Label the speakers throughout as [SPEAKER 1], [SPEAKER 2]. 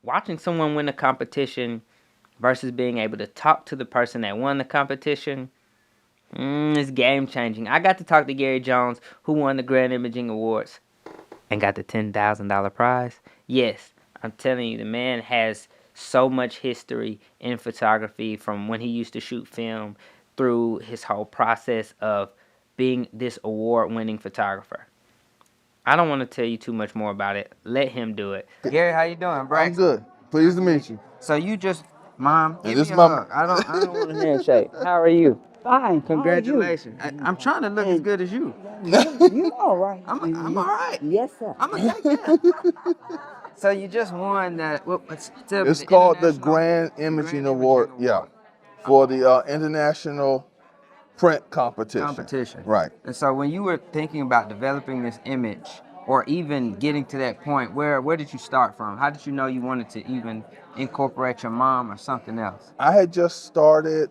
[SPEAKER 1] watching someone win a competition versus being able to talk to the person that won the competition, it's game changing. I got to talk to Gary Jones, who won the Grand Imaging Awards and got the $10,000 prize. Yes, I'm telling you, the man has so much history in photography from when he used to shoot film through his whole process of being this award winning photographer. I don't want to tell you too much more about it. Let him do it. Gary, how you doing, Braxton?
[SPEAKER 2] I'm good. Pleased to meet you.
[SPEAKER 1] So you just, Mom, give
[SPEAKER 2] this
[SPEAKER 1] me a
[SPEAKER 2] my-
[SPEAKER 1] hug. I don't want a handshake. How are you?
[SPEAKER 3] Fine.
[SPEAKER 1] Congratulations. I'm trying to look as good as you.
[SPEAKER 3] You all right.
[SPEAKER 1] I'm all right.
[SPEAKER 3] Yes, sir.
[SPEAKER 1] I'm a yeah. So you just won that.
[SPEAKER 2] It's called the Grand Imaging Award. Yeah, for the international print competition. Right.
[SPEAKER 1] And so when you were thinking about developing this image, or even getting to that point, where did you start from? How did you know you wanted to even incorporate your mom or something else?
[SPEAKER 2] I had just started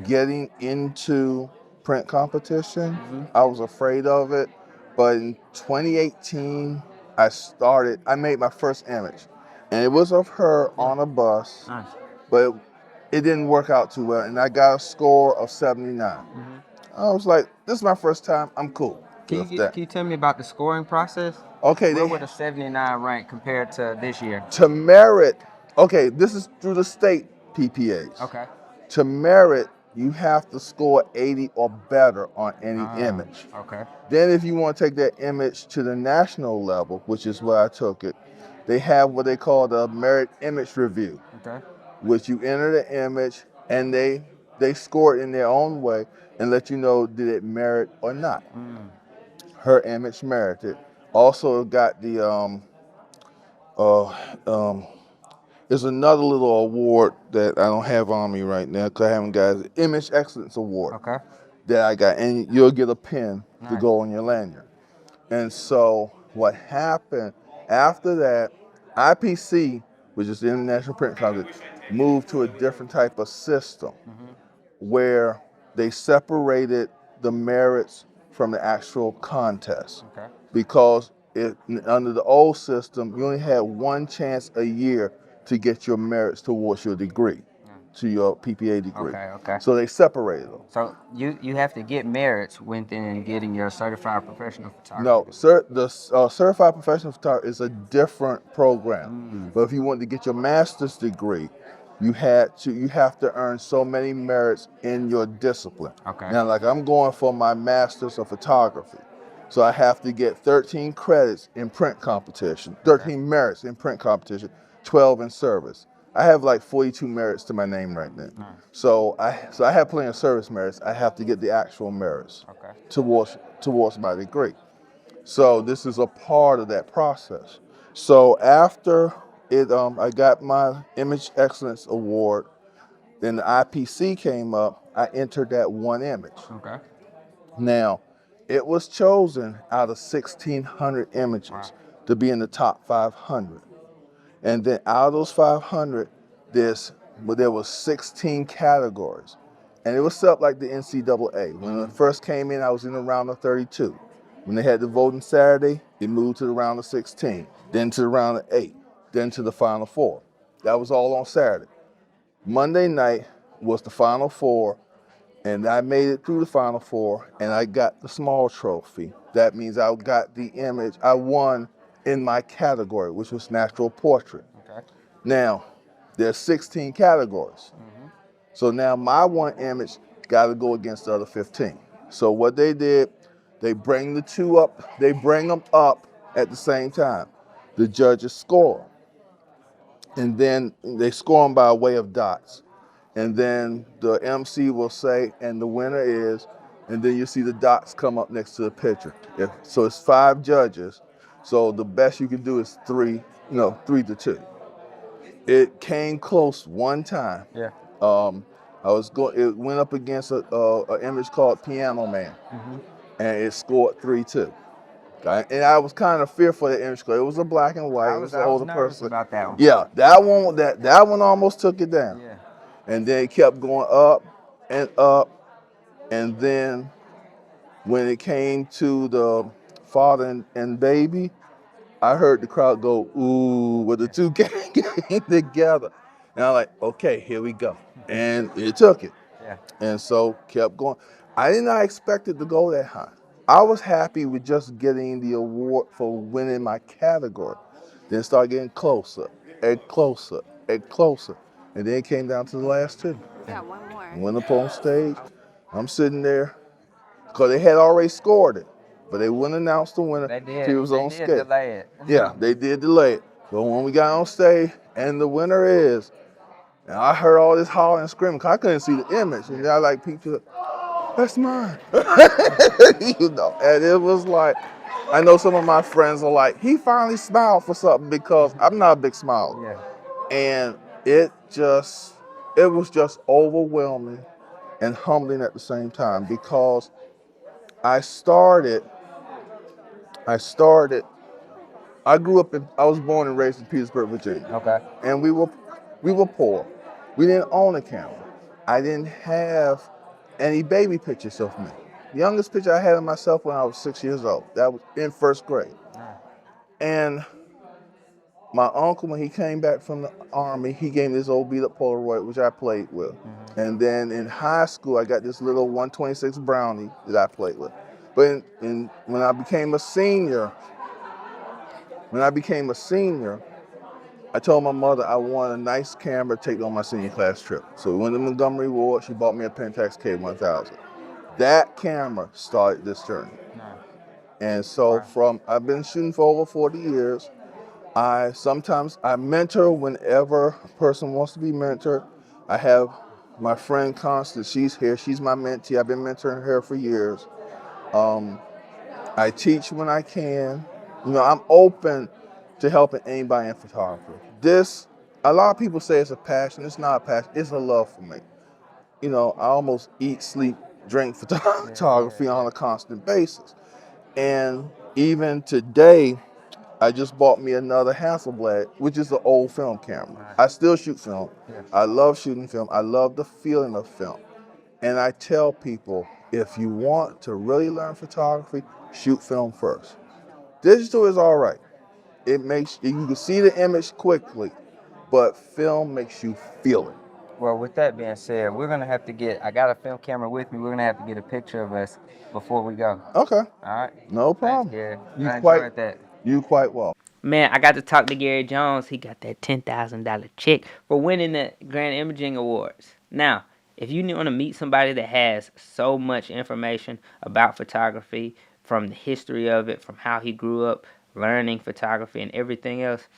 [SPEAKER 2] getting into print competition. I was afraid of it, but in 2018, I made my first image, and it was of her on a bus,
[SPEAKER 1] Nice.
[SPEAKER 2] but it didn't work out too well, and I got a score of 79. I was like, this is my first time, I'm cool.
[SPEAKER 1] Can you tell me about the scoring process?
[SPEAKER 2] Okay,
[SPEAKER 1] Where would a 79 rank compared to this year?
[SPEAKER 2] to merit, okay, this is through the state PPAs.
[SPEAKER 1] Okay.
[SPEAKER 2] To merit, you have to score 80 or better on any image.
[SPEAKER 1] Okay.
[SPEAKER 2] Then if you want to take that image to the national level, which is where I took it, they have what they call the merit image review,
[SPEAKER 1] Okay.
[SPEAKER 2] which you enter the image and they score it in their own way and let you know did it merit or not. Her image merited. Also got the there's another little award that I don't have on me right now because I haven't got it. Image Excellence Award.
[SPEAKER 1] Okay.
[SPEAKER 2] That I got, and you'll get a pin to
[SPEAKER 1] Nice.
[SPEAKER 2] go on your lanyard. And so what happened after that, IPC, which is the International Print Congress, moved to a different type of system where they separated the merits from the actual contest.
[SPEAKER 1] Okay.
[SPEAKER 2] Because under the old system, you only had one chance a year to get your merits towards your degree, to your PPA degree.
[SPEAKER 1] Okay.
[SPEAKER 2] So they separated them.
[SPEAKER 1] So you have to get merits within getting your certified professional photographer.
[SPEAKER 2] No, the certified professional photographer is a different program. But if you want to get your master's degree, you have to earn so many merits in your discipline.
[SPEAKER 1] Okay.
[SPEAKER 2] Now, like I'm going for my master's of photography, so I have to get 13 credits in print competition, 13 merits in print competition, 12 in service. I have like 42 merits to my name right now. So I have plenty of service merits. I have to get the actual merits towards my degree. So this is a part of that process. So after I got my Image Excellence Award, then the IPC came up. I entered that one image.
[SPEAKER 1] Okay.
[SPEAKER 2] Now, it was chosen out of 1,600 images to be in the top 500. And then out of those 500, there was 16 categories. And it was set up like the NCAA. When it first came in, I was in the round of 32. When they had the voting Saturday, it moved to the round of 16, then to the round of 8, then to the final 4. That was all on Saturday. Monday night was the final 4, and I made it through the final 4, and I got the small trophy. That means I got the image. I won in my category, which was natural portrait.
[SPEAKER 1] Okay.
[SPEAKER 2] Now, there's 16 categories. So now my one image got to go against the other 15. So what they did, they bring them up at the same time. The judges score them. And then they score them by way of dots. And then the MC will say, and the winner is, and then you see the dots come up next to the picture. So it's 5 judges. So the best you can do is 3 to 2. It came close one time.
[SPEAKER 1] Yeah.
[SPEAKER 2] It went up against an image called Piano Man, and it scored 3-2. And I was kind of fearful of the image because it was a black and white.
[SPEAKER 1] I
[SPEAKER 2] It
[SPEAKER 1] was
[SPEAKER 2] was an older
[SPEAKER 1] nervous
[SPEAKER 2] person.
[SPEAKER 1] about that one.
[SPEAKER 2] Yeah, that one almost took it down.
[SPEAKER 1] Yeah.
[SPEAKER 2] And then it kept going up, and then when it came to the father and baby, I heard the crowd go, ooh, with the two came together. And I'm like, okay, here we go. And it took it.
[SPEAKER 1] Yeah.
[SPEAKER 2] And so kept going. I did not expect it to go that high. I was happy with just getting the award for winning my category. Then it started getting closer and closer and closer. And then it came down to the last two.
[SPEAKER 3] Yeah, one more.
[SPEAKER 2] Went up on stage. I'm sitting there because they had already scored it, but they wouldn't announce the winner
[SPEAKER 1] They
[SPEAKER 2] till
[SPEAKER 1] did.
[SPEAKER 2] it was
[SPEAKER 1] They
[SPEAKER 2] on
[SPEAKER 1] did
[SPEAKER 2] stage.
[SPEAKER 1] delay it.
[SPEAKER 2] Yeah, they did delay it. But when we got on stage and the winner is, and I heard all this hollering and screaming because I couldn't see the image. And I like people, that's mine. You know, and it was like, I know some of my friends are like, he finally smiled for something because I'm not a big smiler.
[SPEAKER 1] Yeah.
[SPEAKER 2] And it was just overwhelming and humbling at the same time because I I was born and raised in Petersburg, Virginia.
[SPEAKER 1] Okay.
[SPEAKER 2] And we were poor. We didn't own a camera. I didn't have any baby pictures of me. The youngest picture I had of myself when I was 6 years old. That was in first grade. And my uncle, when he came back from the army, he gave me this old beat up Polaroid, which I played with. And then in high school, I got this little 126 Brownie that I played with. But when I became a senior, I told my mother I wanted a nice camera to take on my senior class trip. So we went to Montgomery Ward. She bought me a Pentax K1000. That camera started this journey. And so I've been shooting for over 40 years. Sometimes I mentor whenever a person wants to be mentored. I have my friend Constance, she's here. She's my mentee. I've been mentoring her for years. I teach when I can. You know, I'm open to helping anybody in photography. A lot of people say it's a passion. It's not a passion. It's a love for me. You know, I almost eat, sleep, drink photography on a constant basis. And even today, I just bought me another Hasselblad, which is an old film camera. I still shoot film. I love shooting film. I love the feeling of film. And I tell people, if you want to really learn photography, shoot film first. Digital is all right. You can see the image quickly, but film makes you feel it.
[SPEAKER 1] Well, with that being said, we're gonna have to I got a film camera with me. We're gonna have to get a picture of us before we go.
[SPEAKER 2] Okay.
[SPEAKER 1] All right.
[SPEAKER 2] No problem.
[SPEAKER 1] Thanks, Gary.
[SPEAKER 2] You
[SPEAKER 1] I
[SPEAKER 2] quite-
[SPEAKER 1] enjoyed that.
[SPEAKER 2] You quite well.
[SPEAKER 1] Man, I got to talk to Gary Jones. He got that $10,000 check for winning the Grand Imaging Awards. Now, if you want to meet somebody that has so much information about photography, from the history of it, from how he grew up learning photography and everything else,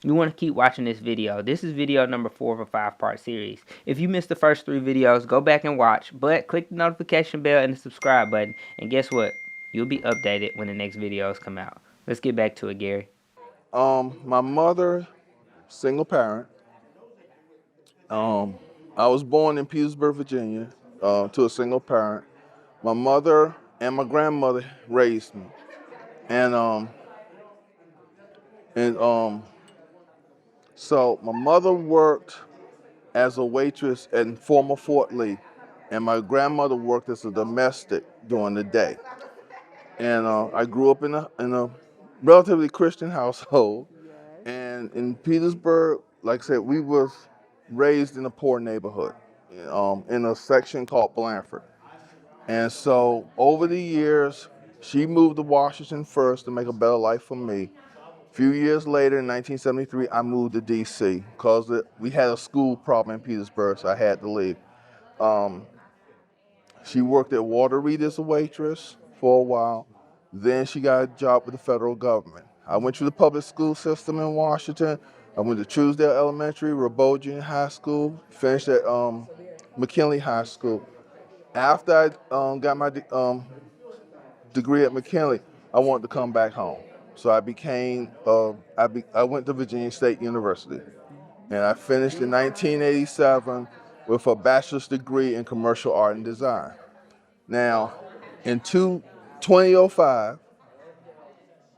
[SPEAKER 1] you want to keep watching this video. This is video number 4 of a 5-part series. If you missed the first 3 videos, go back and watch, but click the notification bell and the subscribe button, and guess what? You'll be updated when the next videos come out. Let's get back to it, Gary.
[SPEAKER 2] My mother, single parent. I was born in Petersburg, Virginia, to a single parent. My mother and my grandmother raised me, and so my mother worked as a waitress in former Fort Lee, and my grandmother worked as a domestic during the day. And I grew up in a relatively Christian household. And in Petersburg, like I said, we was raised in a poor neighborhood, in a section called Blandford. And so over the years, she moved to Washington first to make a better life for me. A few years later, in 1973, I moved to D.C. because we had a school problem in Petersburg, so I had to leave. She worked at Walter Reed as a waitress for a while. Then she got a job with the federal government. I went through the public school system in Washington. I went to Truesdale Elementary, Rabeau Junior High School, finished at McKinley High School. After I got my degree at McKinley, I wanted to come back home. So I went to Virginia State University. And I finished in 1987 with a bachelor's degree in commercial art and design. Now, in 2005,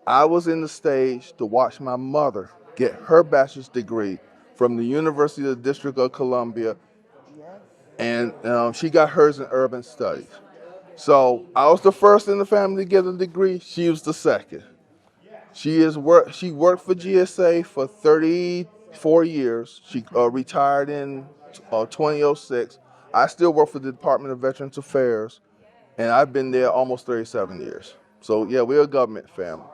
[SPEAKER 2] I was in the stage to watch my mother get her bachelor's degree from the University of the District of Columbia, and she got hers in urban studies. So I was the first in the family to get a degree. She was the second. She worked for GSA for 34 years. She retired in 2006. I still work for the Department of Veterans Affairs, and I've been there almost 37 years. So yeah, we're a government family.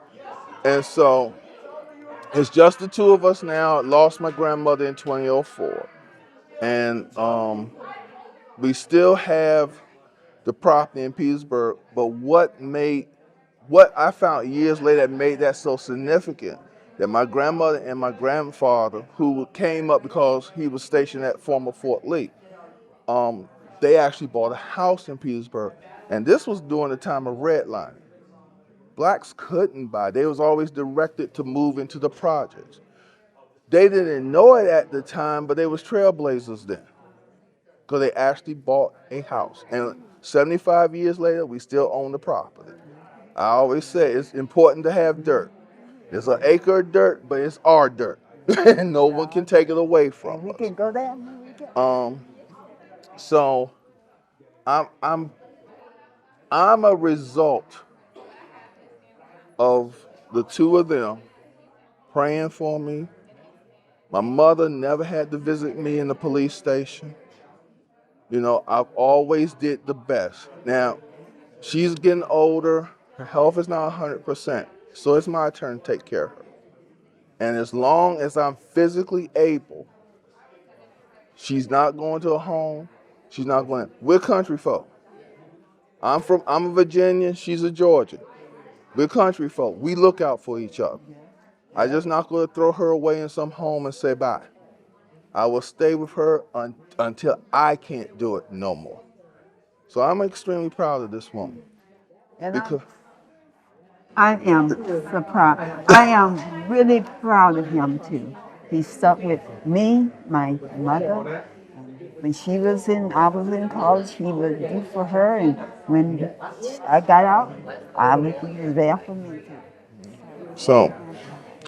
[SPEAKER 2] And so it's just the two of us now. I lost my grandmother in 2004, and we still have the property in Petersburg. But what I found years later that made that so significant, that my grandmother and my grandfather, who came up because he was stationed at former Fort Lee, they actually bought a house in Petersburg. And this was during the time of redlining. Blacks couldn't buy. They was always directed to move into the projects. They didn't know it at the time, but they was trailblazers then, because they actually bought a house. And 75 years later, we still own the property. I always say it's important to have dirt. It's an acre of dirt, but it's our dirt. And no one can take it away from us.
[SPEAKER 3] We can go there.
[SPEAKER 2] So I'm a result of the two of them praying for me. My mother never had to visit me in the police station. You know, I've always did the best. Now, she's getting older. Her health is not 100%. So it's my turn to take care of her. And as long as I'm physically able, she's not going to a home. She's not going. We're country folk. I'm a Virginian. She's a Georgian. We're country folk. We look out for each other. I just not going to throw her away in some home and say bye. I will stay with her until I can't do it no more. So I'm extremely proud of this woman.
[SPEAKER 3] And
[SPEAKER 2] Because
[SPEAKER 3] I am so proud. I am really proud of him too. He stuck with me, my mother. When I was in college, he would do for her, and when I got out, he was there for me too.
[SPEAKER 2] so,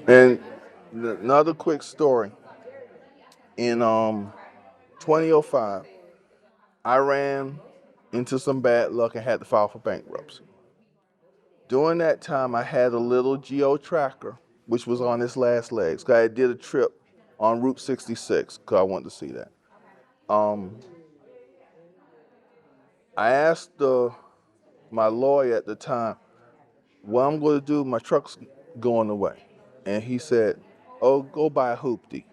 [SPEAKER 2] and another quick story. In 2005, I ran into some bad luck and had to file for bankruptcy. During that time, I had a little geo tracker, which was on its last legs. Cause I did a trip on Route 66, because I wanted to see that. I asked my lawyer at the time, what I'm going to do, my truck's going away. And he said, oh, go buy a hoopty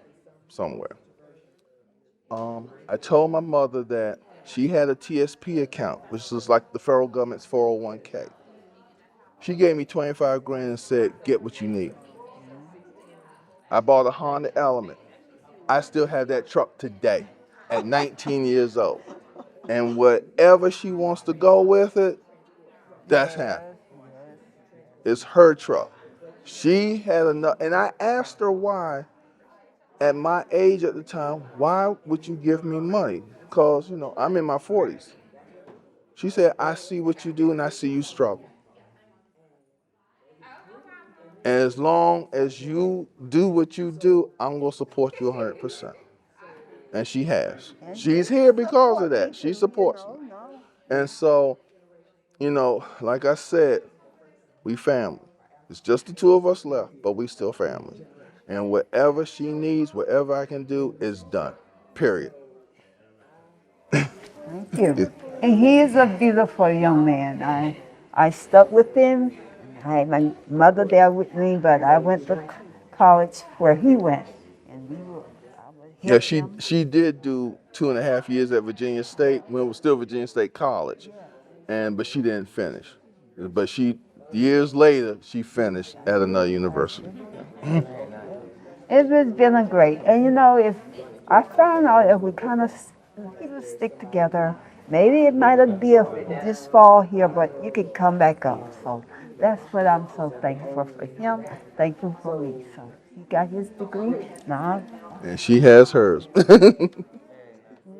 [SPEAKER 2] somewhere. I told my mother that she had a TSP account, which is like the federal government's 401k. She gave me 25 grand and said, get what you need. I bought a Honda Element. I still have that truck today at 19 years old. And whatever she wants to go with it, that's happening. It's her truck. She had enough, and I asked her why, at my age at the time, why would you give me money? Because, I'm in my 40s. She said, I see what you do and I see you struggle. And as long as you do what you do, I'm going to support you 100%. And she has. She's here because of that. She supports me. And so, like I said, we family. It's just the two of us left, but we still family. And whatever she needs, whatever I can do, is done. Period.
[SPEAKER 3] Thank you. And he is a beautiful young man. I stuck with him. I had my mother there with me, but I went to college where he went. And I would
[SPEAKER 2] Yeah,
[SPEAKER 3] help him.
[SPEAKER 2] she did do 2.5 years at Virginia State when it was still Virginia State College, but she didn't finish. But years later, she finished at another university.
[SPEAKER 3] It has been a great. And if I found out if we kind of people stick together, maybe it might not be this fall here, but you could come back up. So that's what I'm so thankful for him, thankful for me. So he got his degree. Now,
[SPEAKER 2] And she has hers.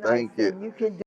[SPEAKER 2] Thank you.
[SPEAKER 3] you can